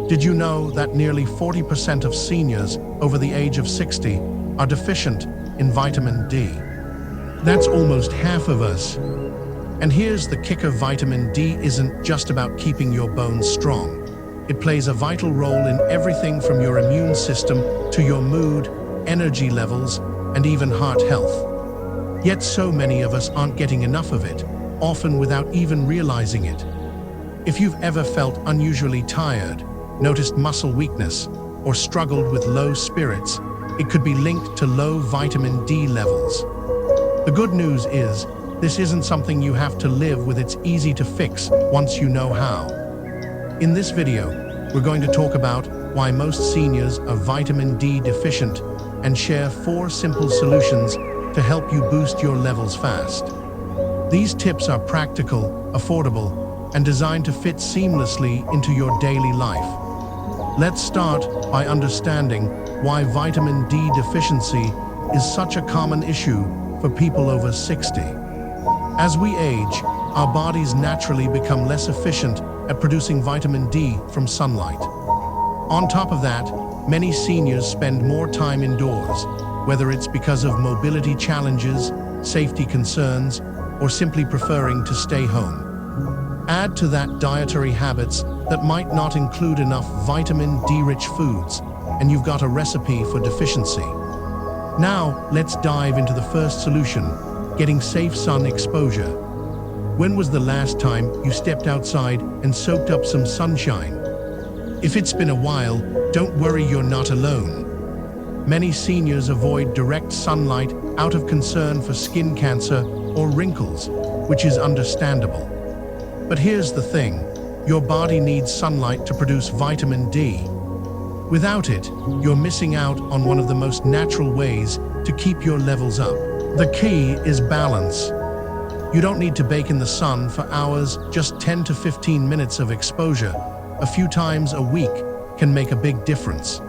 Did you know that nearly 40% of seniors over the age of 60 are deficient in vitamin D? That's almost half of us. And here's the kicker: vitamin D isn't just about keeping your bones strong. It plays a vital role in everything from your immune system to your mood, energy levels, and even heart health. Yet so many of us aren't getting enough of it, often without even realizing it. If you've ever felt unusually tired, noticed muscle weakness, or struggled with low spirits, it could be linked to low vitamin D levels. The good news is, this isn't something you have to live with. It's easy to fix once you know how. In this video, we're going to talk about why most seniors are vitamin D deficient and share 4 simple solutions to help you boost your levels fast. These tips are practical, affordable, and designed to fit seamlessly into your daily life. Let's start by understanding why vitamin D deficiency is such a common issue for people over 60. As we age, our bodies naturally become less efficient at producing vitamin D from sunlight. On top of that, many seniors spend more time indoors, whether it's because of mobility challenges, safety concerns, or simply preferring to stay home. Add to that dietary habits that might not include enough vitamin D-rich foods, and you've got a recipe for deficiency. Now, let's dive into the first solution: getting safe sun exposure. When was the last time you stepped outside and soaked up some sunshine? If it's been a while, don't worry, you're not alone. Many seniors avoid direct sunlight out of concern for skin cancer or wrinkles, which is understandable. But here's the thing: your body needs sunlight to produce vitamin D. Without it, you're missing out on one of the most natural ways to keep your levels up. The key is balance. You don't need to bake in the sun for hours. Just 10 to 15 minutes of exposure a few times a week can make a big difference.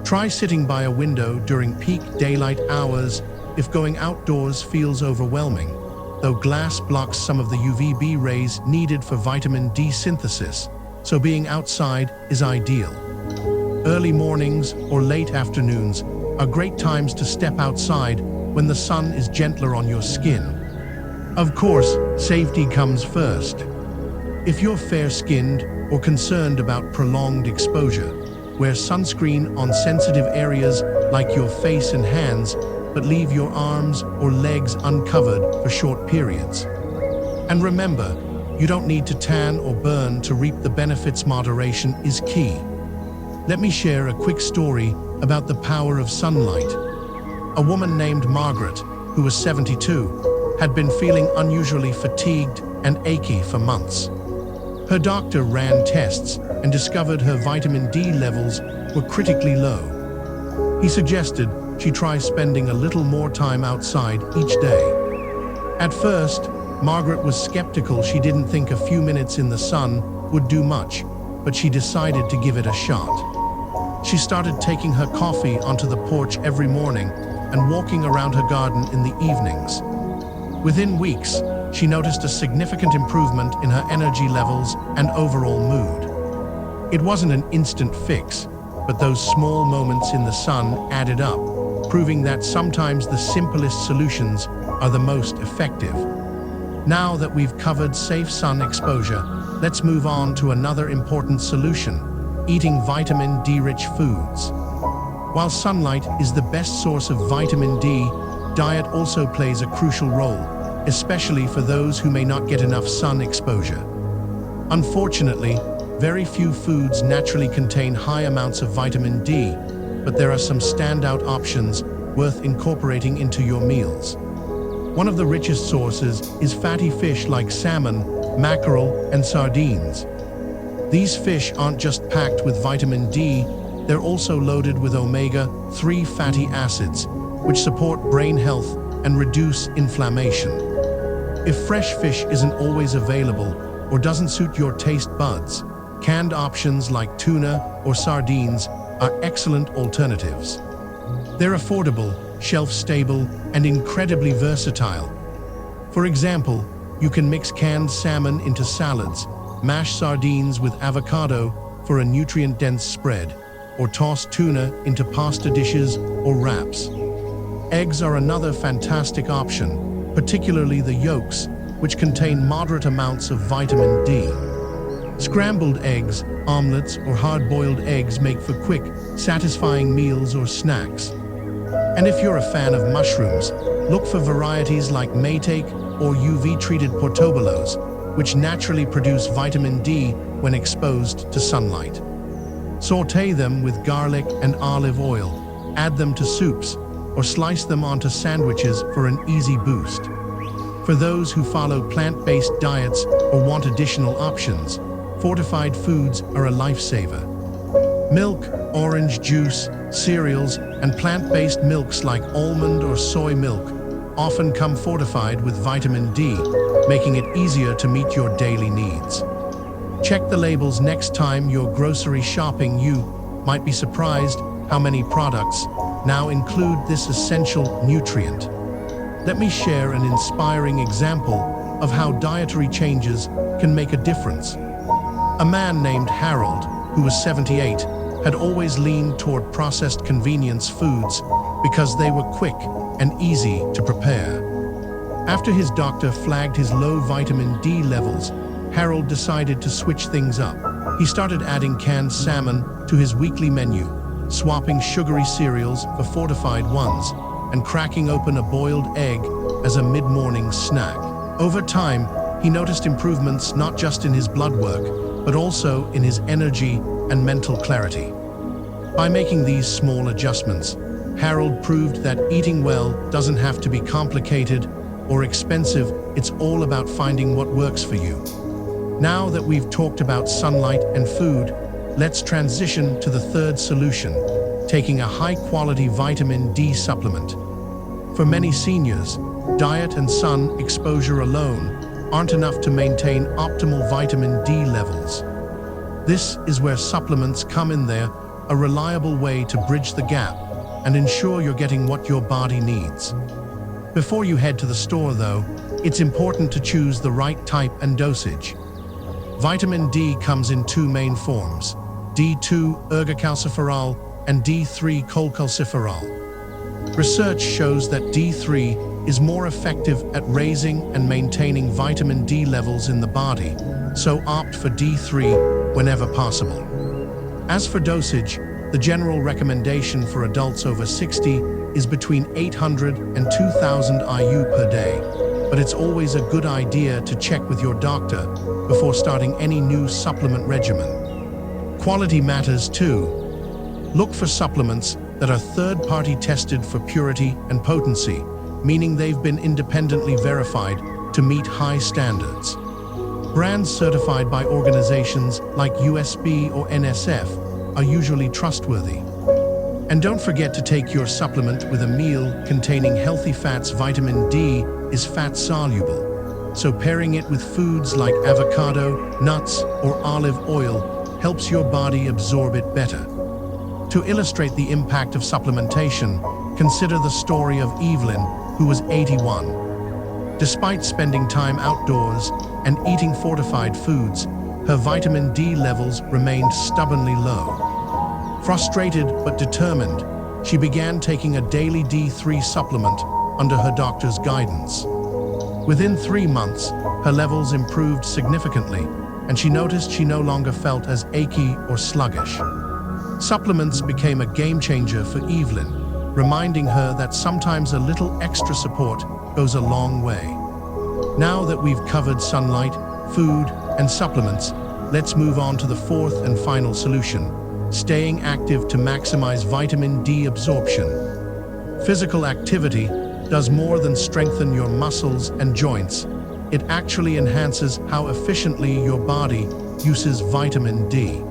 Try sitting by a window during peak daylight hours if going outdoors feels overwhelming, though glass blocks some of the UVB rays needed for vitamin D synthesis, so being outside is ideal. Early mornings or late afternoons are great times to step outside when the sun is gentler on your skin. Of course, safety comes first. If you're fair-skinned or concerned about prolonged exposure, wear sunscreen on sensitive areas like your face and hands, but leave your arms or legs uncovered for short periods. And remember, you don't need to tan or burn to reap the benefits. Moderation is key. Let me share a quick story about the power of sunlight. A woman named Margaret, who was 72, had been feeling unusually fatigued and achy for months. Her doctor ran tests and discovered her vitamin D levels were critically low. He suggested she try spending a little more time outside each day. At first, Margaret was skeptical. She didn't think a few minutes in the sun would do much, but she decided to give it a shot. She started taking her coffee onto the porch every morning and walking around her garden in the evenings. Within weeks, she noticed a significant improvement in her energy levels and overall mood. It wasn't an instant fix, but those small moments in the sun added up, proving that sometimes the simplest solutions are the most effective. Now that we've covered safe sun exposure, let's move on to another important solution: eating vitamin D-rich foods. While sunlight is the best source of vitamin D, diet also plays a crucial role, especially for those who may not get enough sun exposure. Unfortunately, very few foods naturally contain high amounts of vitamin D, but there are some standout options worth incorporating into your meals. One of the richest sources is fatty fish like salmon, mackerel, and sardines. These fish aren't just packed with vitamin D, they're also loaded with omega-3 fatty acids, which support brain health and reduce inflammation. If fresh fish isn't always available or doesn't suit your taste buds, canned options like tuna or sardines are excellent alternatives. They're affordable, shelf-stable, and incredibly versatile. For example, you can mix canned salmon into salads, mash sardines with avocado, for a nutrient-dense spread, or toss tuna into pasta dishes or wraps. Eggs are another fantastic option, particularly the yolks, which contain moderate amounts of vitamin D. Scrambled eggs, omelets, or hard-boiled eggs make for quick, satisfying meals or snacks. And if you're a fan of mushrooms, look for varieties like maitake or UV-treated portobolos, which naturally produce vitamin D when exposed to sunlight. Sauté them with garlic and olive oil, add them to soups, or slice them onto sandwiches for an easy boost. For those who follow plant-based diets or want additional options, fortified foods are a lifesaver. Milk, orange juice, cereals, and plant-based milks like almond or soy milk often come fortified with vitamin D, making it easier to meet your daily needs. Check the labels next time you're grocery shopping. You might be surprised how many products now include this essential nutrient. Let me share an inspiring example of how dietary changes can make a difference. A man named Harold, who was 78, had always leaned toward processed convenience foods because they were quick and easy to prepare. After his doctor flagged his low vitamin D levels, Harold decided to switch things up. He started adding canned salmon to his weekly menu, swapping sugary cereals for fortified ones, and cracking open a boiled egg as a mid-morning snack. Over time, he noticed improvements not just in his blood work, but also in his energy and mental clarity. By making these small adjustments, Harold proved that eating well doesn't have to be complicated or expensive. It's all about finding what works for you. Now that we've talked about sunlight and food, let's transition to the third solution, taking a high-quality vitamin D supplement. For many seniors, diet and sun exposure alone aren't enough to maintain optimal vitamin D levels. This is where supplements come in there, a reliable way to bridge the gap and ensure you're getting what your body needs. Before you head to the store, though, it's important to choose the right type and dosage. Vitamin D comes in two main forms: D2 ergocalciferol and D3 cholecalciferol. Research shows that D3 is more effective at raising and maintaining vitamin D levels in the body, so opt for D3 whenever possible. As for dosage, the general recommendation for adults over 60 is between 800 and 2,000 IU per day, but it's always a good idea to check with your doctor before starting any new supplement regimen. Quality matters too. Look for supplements that are third-party tested for purity and potency, meaning they've been independently verified to meet high standards. Brands certified by organizations like USB or NSF are usually trustworthy. And don't forget to take your supplement with a meal containing healthy fats. Vitamin D is fat-soluble, so pairing it with foods like avocado, nuts, or olive oil helps your body absorb it better. To illustrate the impact of supplementation, consider the story of Evelyn, who was 81. Despite spending time outdoors and eating fortified foods, her vitamin D levels remained stubbornly low. Frustrated but determined, she began taking a daily D3 supplement under her doctor's guidance. Within 3 months, her levels improved significantly, and she noticed she no longer felt as achy or sluggish. Supplements became a game changer for Evelyn, reminding her that sometimes a little extra support goes a long way. Now that we've covered sunlight, food, and supplements, let's move on to the fourth and final solution: staying active to maximize vitamin D absorption. Physical activity does more than strengthen your muscles and joints. It actually enhances how efficiently your body uses vitamin D.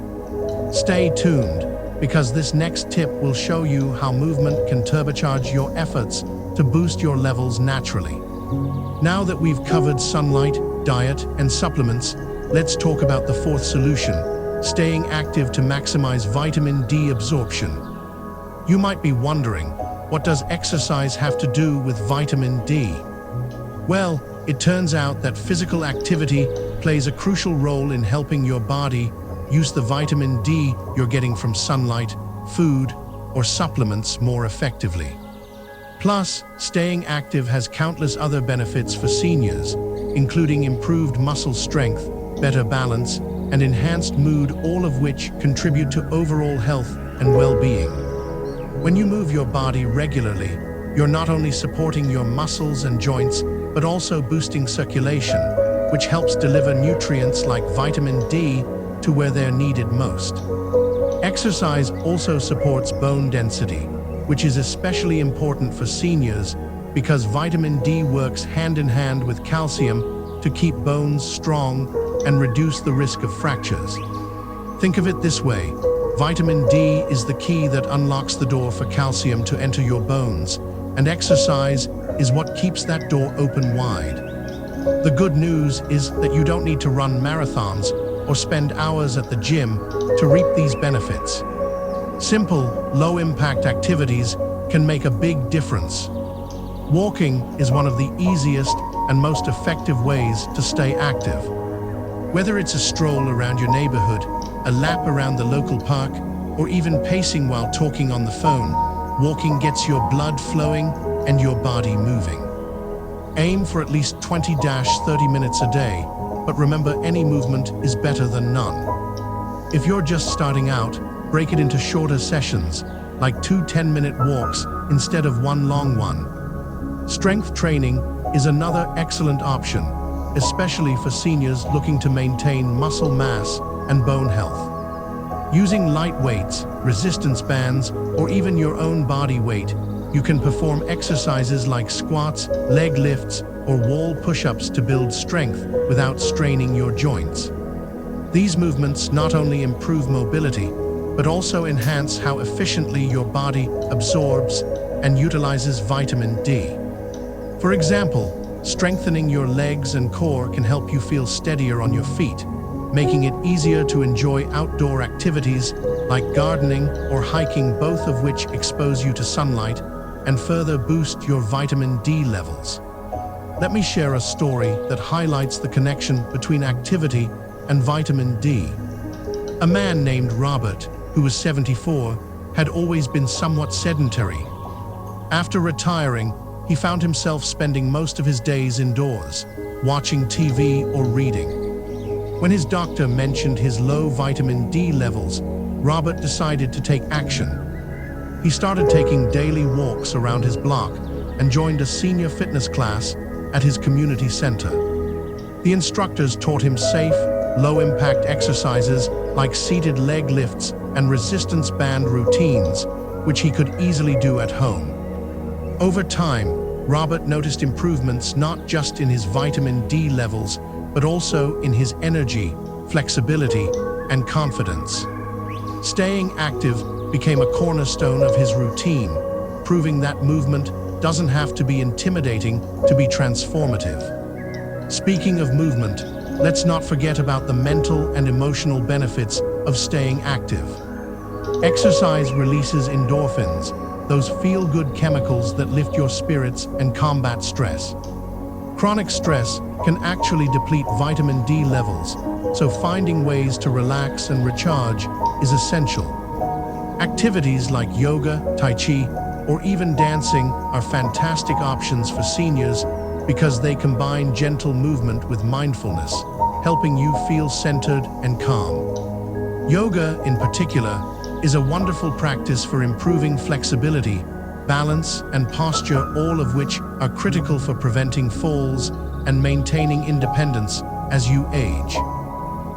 Stay tuned, because this next tip will show you how movement can turbocharge your efforts to boost your levels naturally. Now that we've covered sunlight, diet, and supplements, let's talk about the fourth solution: staying active to maximize vitamin D absorption. You might be wondering, what does exercise have to do with vitamin D? Well, it turns out that physical activity plays a crucial role in helping your body use the vitamin D you're getting from sunlight, food, or supplements more effectively. Plus, staying active has countless other benefits for seniors, including improved muscle strength, better balance, and enhanced mood, all of which contribute to overall health and well-being. When you move your body regularly, you're not only supporting your muscles and joints, but also boosting circulation, which helps deliver nutrients like vitamin D to where they're needed most. Exercise also supports bone density, which is especially important for seniors because vitamin D works hand in hand with calcium to keep bones strong and reduce the risk of fractures. Think of it this way: vitamin D is the key that unlocks the door for calcium to enter your bones, and exercise is what keeps that door open wide. The good news is that you don't need to run marathons or spend hours at the gym to reap these benefits. Simple, low-impact activities can make a big difference. Walking is one of the easiest and most effective ways to stay active. Whether it's a stroll around your neighborhood, a lap around the local park, or even pacing while talking on the phone, walking gets your blood flowing and your body moving. Aim for at least 20-30 minutes a day, but remember, any movement is better than none. If you're just starting out, break it into shorter sessions, like 2 10-minute walks instead of one long one. Strength training is another excellent option, especially for seniors looking to maintain muscle mass and bone health. Using light weights, resistance bands, or even your own body weight, you can perform exercises like squats, leg lifts, or wall push-ups to build strength without straining your joints. These movements not only improve mobility, but also enhance how efficiently your body absorbs and utilizes vitamin D. For example, strengthening your legs and core can help you feel steadier on your feet, making it easier to enjoy outdoor activities like gardening or hiking, both of which expose you to sunlight and further boost your vitamin D levels. Let me share a story that highlights the connection between activity and vitamin D. A man named Robert, who was 74, had always been somewhat sedentary. After retiring, he found himself spending most of his days indoors, watching TV or reading. When his doctor mentioned his low vitamin D levels, Robert decided to take action. He started taking daily walks around his block and joined a senior fitness class at his community center. The instructors taught him safe, low-impact exercises like seated leg lifts and resistance band routines, which he could easily do at home. Over time, Robert noticed improvements not just in his vitamin D levels, but also in his energy, flexibility, and confidence. Staying active became a cornerstone of his routine, proving that movement doesn't have to be intimidating to be transformative. Speaking of movement, let's not forget about the mental and emotional benefits of staying active. Exercise releases endorphins, those feel-good chemicals that lift your spirits and combat stress. Chronic stress can actually deplete vitamin D levels, so finding ways to relax and recharge is essential. Activities like yoga, tai chi, or even dancing are fantastic options for seniors because they combine gentle movement with mindfulness, helping you feel centered and calm. Yoga, in particular, is a wonderful practice for improving flexibility, balance, and posture, all of which are critical for preventing falls and maintaining independence as you age.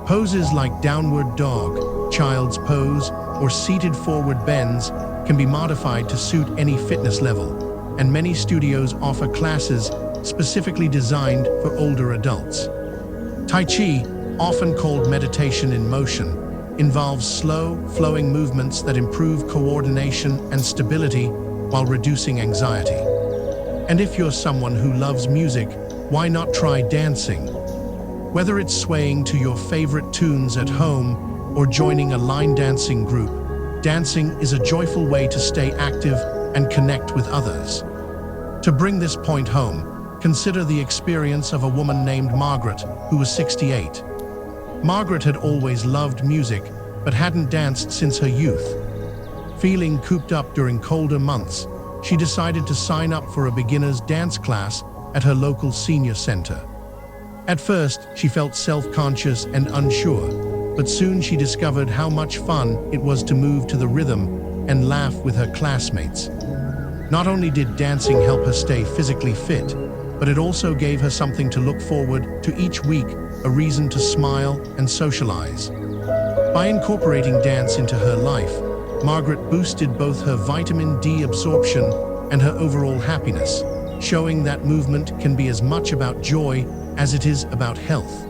Poses like downward dog, child's pose, or seated forward bends can be modified to suit any fitness level, and many studios offer classes specifically designed for older adults. Tai Chi, often called meditation in motion, involves slow, flowing movements that improve coordination and stability while reducing anxiety. And if you're someone who loves music, why not try dancing? Whether it's swaying to your favorite tunes at home or joining a line dancing group, dancing is a joyful way to stay active and connect with others. To bring this point home, consider the experience of a woman named Margaret, who was 68. Margaret had always loved music, but hadn't danced since her youth. Feeling cooped up during colder months, she decided to sign up for a beginner's dance class at her local senior center. At first, she felt self-conscious and unsure, but soon she discovered how much fun it was to move to the rhythm and laugh with her classmates. Not only did dancing help her stay physically fit, but it also gave her something to look forward to each week, a reason to smile and socialize. By incorporating dance into her life, Margaret boosted both her vitamin D absorption and her overall happiness, showing that movement can be as much about joy as it is about health.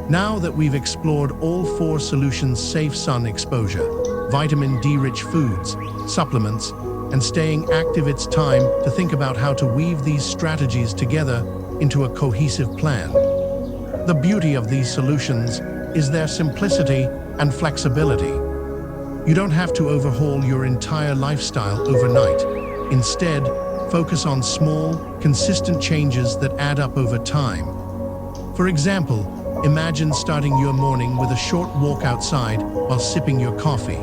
Now that we've explored all 4 solutions: safe sun exposure, vitamin D-rich foods, supplements, and staying active, it's time to think about how to weave these strategies together into a cohesive plan. The beauty of these solutions is their simplicity and flexibility. You don't have to overhaul your entire lifestyle overnight. Instead, focus on small, consistent changes that add up over time. For example, imagine starting your morning with a short walk outside while sipping your coffee.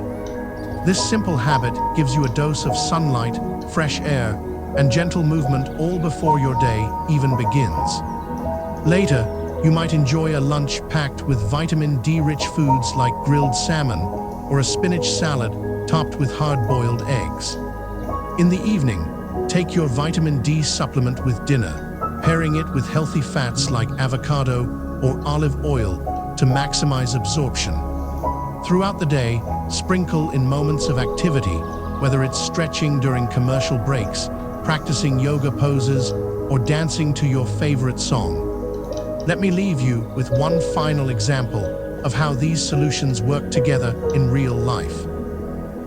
This simple habit gives you a dose of sunlight, fresh air, and gentle movement all before your day even begins. Later, you might enjoy a lunch packed with vitamin D-rich foods like grilled salmon or a spinach salad topped with hard-boiled eggs. In the evening, take your vitamin D supplement with dinner, pairing it with healthy fats like avocado or olive oil to maximize absorption. Throughout the day, sprinkle in moments of activity, whether it's stretching during commercial breaks, practicing yoga poses, or dancing to your favorite song. Let me leave you with one final example of how these solutions work together in real life.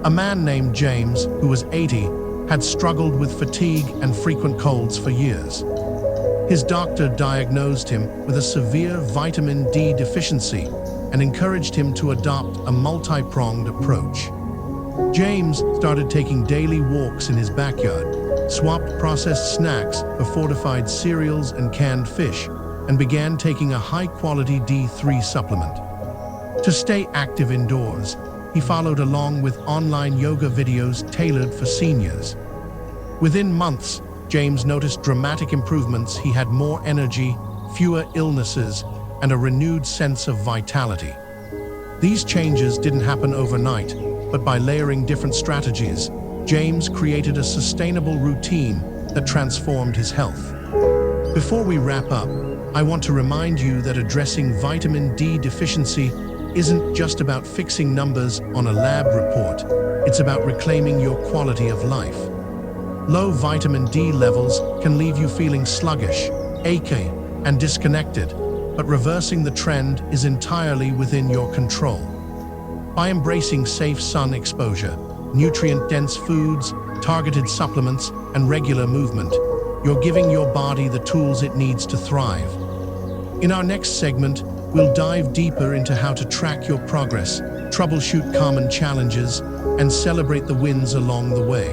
A man named James, who was 80, had struggled with fatigue and frequent colds for years. His doctor diagnosed him with a severe vitamin D deficiency and encouraged him to adopt a multi-pronged approach. James started taking daily walks in his backyard, swapped processed snacks for fortified cereals and canned fish, and began taking a high-quality D3 supplement. To stay active indoors, he followed along with online yoga videos tailored for seniors. Within months, James noticed dramatic improvements. He had more energy, fewer illnesses, and a renewed sense of vitality. These changes didn't happen overnight, but by layering different strategies, James created a sustainable routine that transformed his health. Before we wrap up, I want to remind you that addressing vitamin D deficiency isn't just about fixing numbers on a lab report. It's about reclaiming your quality of life. Low vitamin D levels can leave you feeling sluggish, achy, and disconnected, but reversing the trend is entirely within your control. By embracing safe sun exposure, nutrient-dense foods, targeted supplements, and regular movement, you're giving your body the tools it needs to thrive. In our next segment, we'll dive deeper into how to track your progress, troubleshoot common challenges, and celebrate the wins along the way.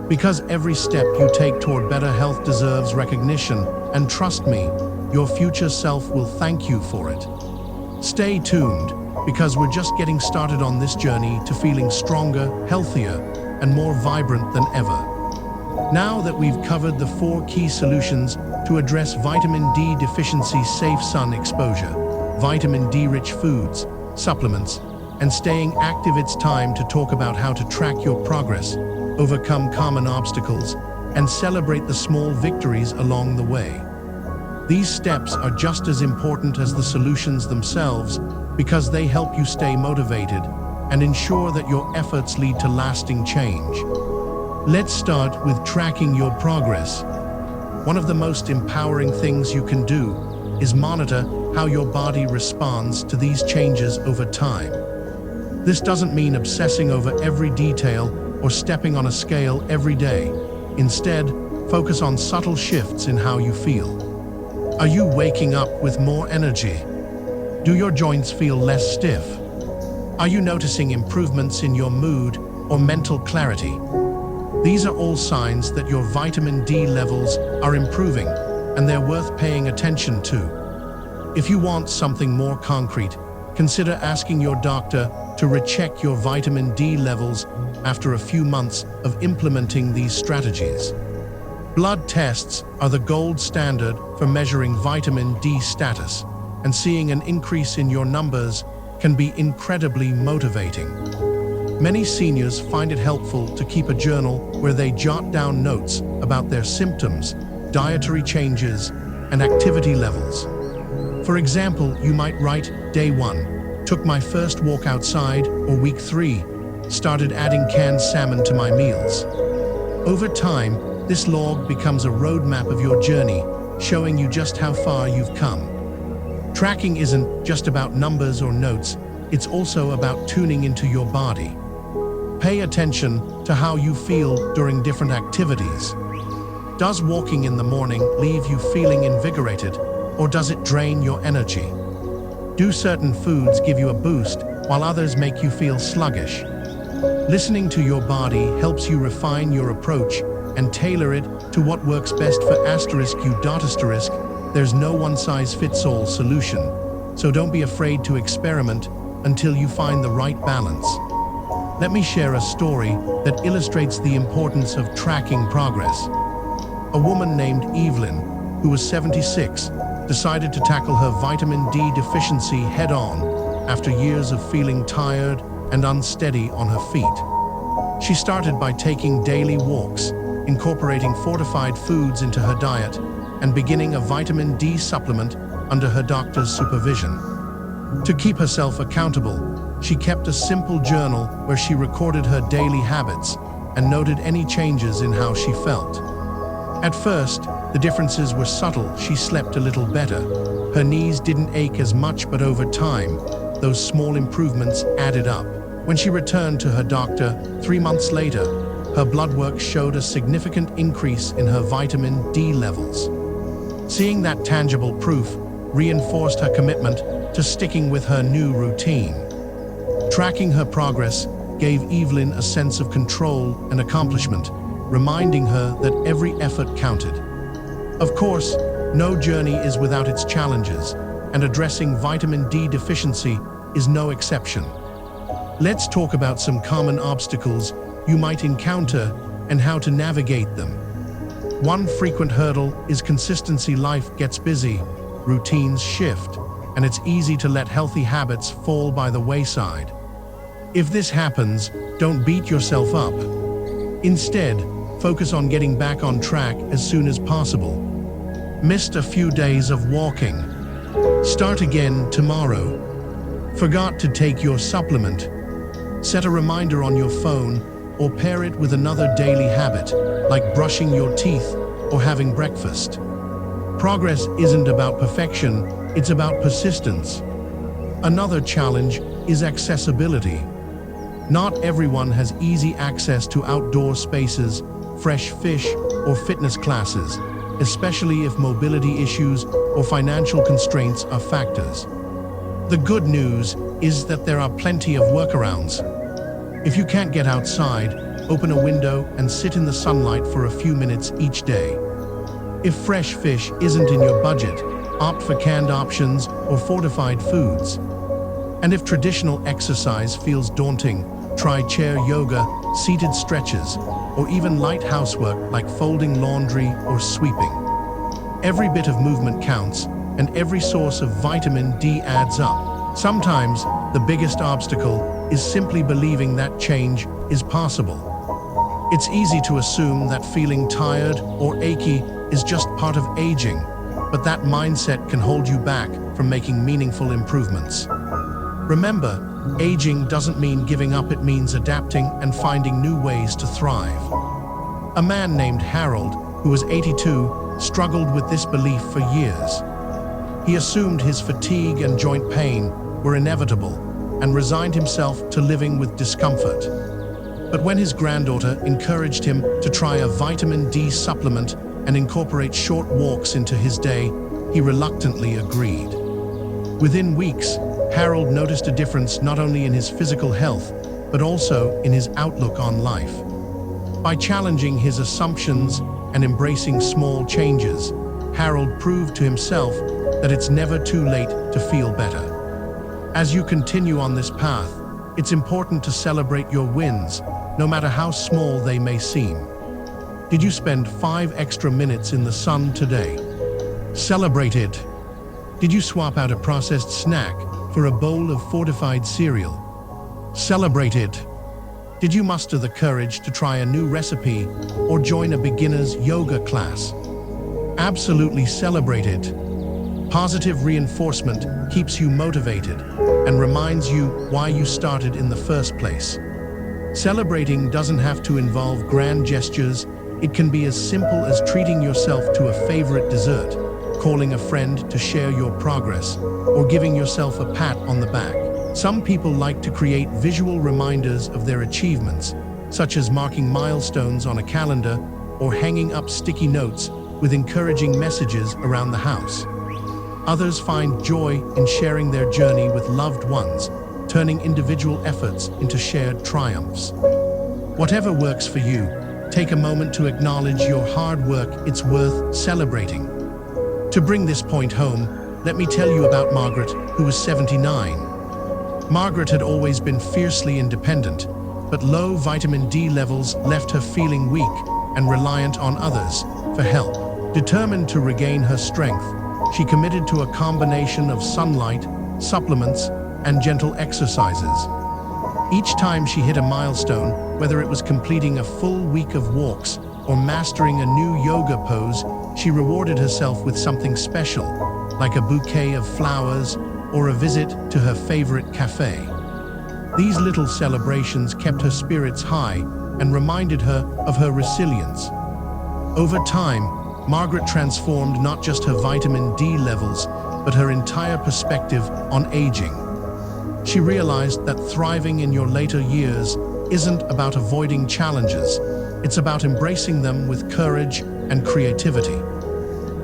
Because every step you take toward better health deserves recognition, and trust me, your future self will thank you for it. Stay tuned, because we're just getting started on this journey to feeling stronger, healthier, and more vibrant than ever. Now that we've covered the 4 key solutions to address vitamin D deficiency: safe sun exposure, vitamin D-rich foods, supplements, and staying active, it's time to talk about how to track your progress, overcome common obstacles, and celebrate the small victories along the way. These steps are just as important as the solutions themselves because they help you stay motivated and ensure that your efforts lead to lasting change. Let's start with tracking your progress. One of the most empowering things you can do is monitor how your body responds to these changes over time. This doesn't mean obsessing over every detail or stepping on a scale every day. Instead, focus on subtle shifts in how you feel. Are you waking up with more energy? Do your joints feel less stiff? Are you noticing improvements in your mood or mental clarity? These are all signs that your vitamin D levels are improving, and they're worth paying attention to. If you want something more concrete, consider asking your doctor to recheck your vitamin D levels after a few months of implementing these strategies. Blood tests are the gold standard for measuring vitamin D status, and seeing an increase in your numbers can be incredibly motivating. Many seniors find it helpful to keep a journal where they jot down notes about their symptoms, dietary changes, and activity levels. For example, you might write, Day 1, took my first walk outside, or Week 3, started adding canned salmon to my meals. Over time, this log becomes a roadmap of your journey, showing you just how far you've come. Tracking isn't just about numbers or notes, it's also about tuning into your body. Pay attention to how you feel during different activities. Does walking in the morning leave you feeling invigorated, or does it drain your energy? Do certain foods give you a boost, while others make you feel sluggish? Listening to your body helps you refine your approach and tailor it to what works best for *U. There's no one-size-fits-all solution, so don't be afraid to experiment until you find the right balance. Let me share a story that illustrates the importance of tracking progress. A woman named Evelyn, who was 76, decided to tackle her vitamin D deficiency head-on after years of feeling tired and unsteady on her feet. She started by taking daily walks, incorporating fortified foods into her diet, and beginning a vitamin D supplement under her doctor's supervision. To keep herself accountable, she kept a simple journal where she recorded her daily habits and noted any changes in how she felt. At first, the differences were subtle. She slept a little better. Her knees didn't ache as much, but over time, those small improvements added up. When she returned to her doctor 3 months later, her blood work showed a significant increase in her vitamin D levels. Seeing that tangible proof reinforced her commitment to sticking with her new routine. Tracking her progress gave Evelyn a sense of control and accomplishment, reminding her that every effort counted. Of course, no journey is without its challenges, and addressing vitamin D deficiency is no exception. Let's talk about some common obstacles you might encounter and how to navigate them. One frequent hurdle is consistency. Life gets busy, routines shift, and it's easy to let healthy habits fall by the wayside. If this happens, don't beat yourself up. Instead, focus on getting back on track as soon as possible. Missed a few days of walking? Start again tomorrow. Forgot to take your supplement? Set a reminder on your phone or pair it with another daily habit, like brushing your teeth or having breakfast. Progress isn't about perfection, it's about persistence. Another challenge is accessibility. Not everyone has easy access to outdoor spaces, fresh fish, or fitness classes, especially if mobility issues or financial constraints are factors. The good news is that there are plenty of workarounds. If you can't get outside, open a window and sit in the sunlight for a few minutes each day. If fresh fish isn't in your budget, opt for canned options or fortified foods. And if traditional exercise feels daunting, try chair yoga, seated stretches, or even light housework like folding laundry or sweeping. Every bit of movement counts, and every source of vitamin D adds up. Sometimes, the biggest obstacle is simply believing that change is possible. It's easy to assume that feeling tired or achy is just part of aging, but that mindset can hold you back from making meaningful improvements. Remember, aging doesn't mean giving up, it means adapting and finding new ways to thrive. A man named Harold, who was 82, struggled with this belief for years. He assumed his fatigue and joint pain were inevitable and resigned himself to living with discomfort. But when his granddaughter encouraged him to try a vitamin D supplement and incorporate short walks into his day, he reluctantly agreed. Within weeks, Harold noticed a difference not only in his physical health, but also in his outlook on life. By challenging his assumptions and embracing small changes, Harold proved to himself that it's never too late to feel better. As you continue on this path, it's important to celebrate your wins, no matter how small they may seem. Did you spend 5 extra minutes in the sun today? Celebrate it. Did you swap out a processed snack for a bowl of fortified cereal? Celebrate it. Did you muster the courage to try a new recipe or join a beginner's yoga class? Absolutely celebrate it. Positive reinforcement keeps you motivated and reminds you why you started in the first place. Celebrating doesn't have to involve grand gestures. It can be as simple as treating yourself to a favorite dessert, calling a friend to share your progress, or giving yourself a pat on the back. Some people like to create visual reminders of their achievements, such as marking milestones on a calendar or hanging up sticky notes with encouraging messages around the house. Others find joy in sharing their journey with loved ones, turning individual efforts into shared triumphs. Whatever works for you, take a moment to acknowledge your hard work. It's worth celebrating. To bring this point home, let me tell you about Margaret, who was 79. Margaret had always been fiercely independent, but low vitamin D levels left her feeling weak and reliant on others for help. Determined to regain her strength, she committed to a combination of sunlight, supplements, and gentle exercises. Each time she hit a milestone, whether it was completing a full week of walks or mastering a new yoga pose, she rewarded herself with something special, like a bouquet of flowers or a visit to her favorite cafe. These little celebrations kept her spirits high and reminded her of her resilience. Over time, Margaret transformed not just her vitamin D levels, but her entire perspective on aging. She realized that thriving in your later years isn't about avoiding challenges, it's about embracing them with courage and creativity.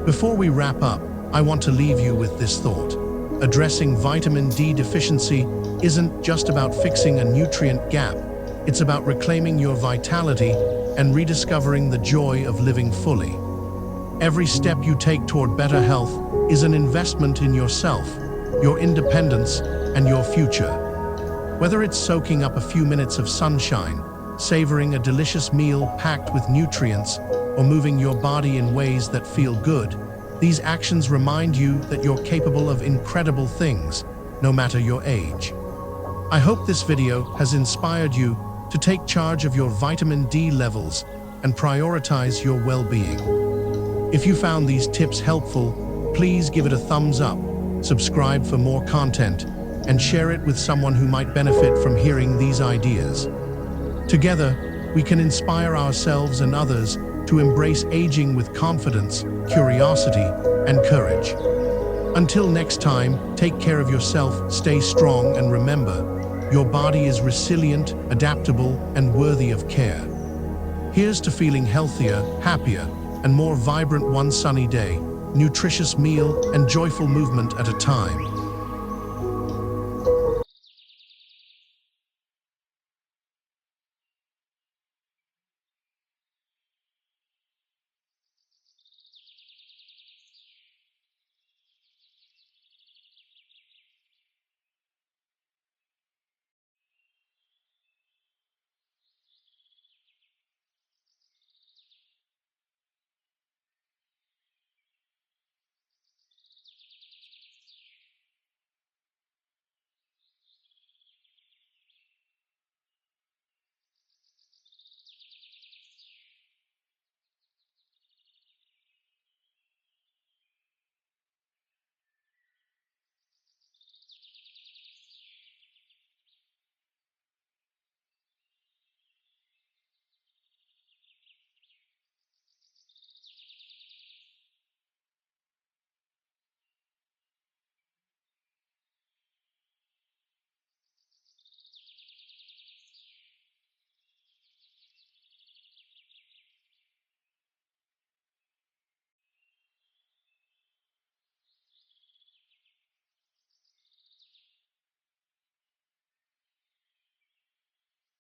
Before we wrap up, I want to leave you with this thought. Addressing vitamin D deficiency isn't just about fixing a nutrient gap, it's about reclaiming your vitality and rediscovering the joy of living fully. Every step you take toward better health is an investment in yourself, your independence, and your future. Whether it's soaking up a few minutes of sunshine, savoring a delicious meal packed with nutrients, or moving your body in ways that feel good, these actions remind you that you're capable of incredible things, no matter your age. I hope this video has inspired you to take charge of your vitamin D levels and prioritize your well-being. If you found these tips helpful, please give it a thumbs up, subscribe for more content, and share it with someone who might benefit from hearing these ideas. Together, we can inspire ourselves and others to embrace aging with confidence, curiosity, and courage. Until next time, take care of yourself, stay strong, and remember, your body is resilient, adaptable, and worthy of care. Here's to feeling healthier, happier, and more vibrant one sunny day, nutritious meal, and joyful movement at a time.